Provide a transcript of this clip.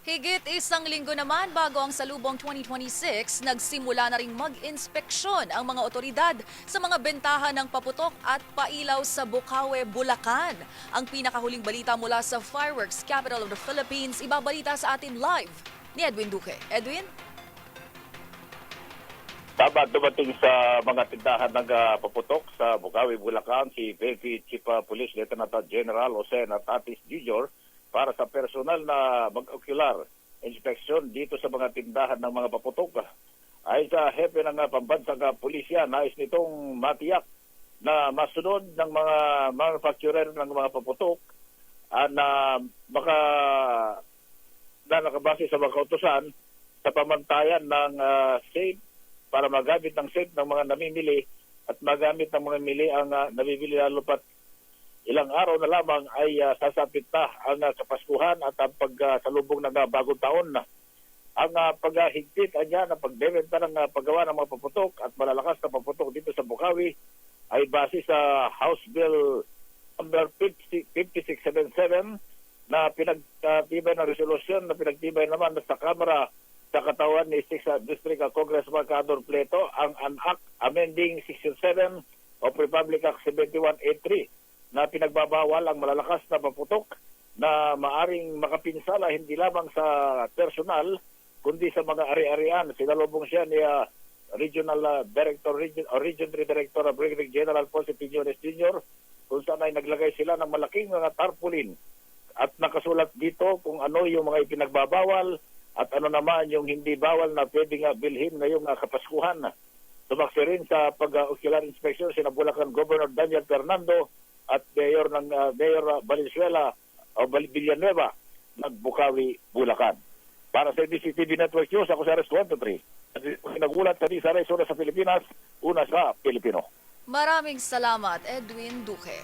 Higit isang linggo naman bago ang Salubong 2026, nagsimula na ring mag-inspeksyon ang mga otoridad sa mga bentahan ng paputok at pailaw sa Bocaue, Bulacan. Ang pinakahuling balita mula sa Fireworks Capital of the Philippines, ibabalita sa atin live ni Edwin Duque. Edwin? Tama, dumating sa mga tindahan ng paputok sa Bocaue, Bulacan si PNP Chief Police Lieutenant General Jose Natatis Jr. para sa personal na mag-ocular inspection dito sa mga tindahan ng mga paputok. Ay sa hepe ng pambansang pulisya, nais nitong matiyak na masunod ng mga manufacturer ng mga paputok na nakabase sa mga kautusan sa pamantayan ng safe para magamit ng safe ng mga namimili at magamit ng mga mili ang nabibili lalo pat ilang araw na lamang ay sasapit na ang Kapaskuhan at ang pagsalubong ng bagong taon. Ang paghigpit niya ng pagbebenta ng paggawa ng mga paputok at malalakas na paputok dito sa Bocaue ay base sa House Bill number 5677 na pinagtibay ng resolusyon na pinagtibay naman sa Kamara sa katawan ni 6th District Congressman Cador Pleto ang Act Amending Section 7 of Republic Act 7183 na pinagbabawal ang malalakas na paputok na maaring makapinsala hindi lamang sa personal kundi sa mga ari-arian. Sinalubong siya ni Regional Director, Region 3 Director Brigadier General Ponce Piñones Jr. kung saan ay naglagay sila ng malaking mga tarpaulin at nakasulat dito kung ano yung mga ipinagbabawal at ano naman yung hindi bawal na pwedeng bilhin ngayong Kapaskuhan. Tumaksi rin sa pag-ocular inspection sina Bulacan Governor Daniel Fernando at Mayor Valenzuela o Villanueva ng Bocaue, Bulacan. Para sa DCTV Network News, ako sa RS23. Nagulat sa Rizal, una sa Pilipinas, una sa Pilipino. Maraming salamat, Edwin Duque.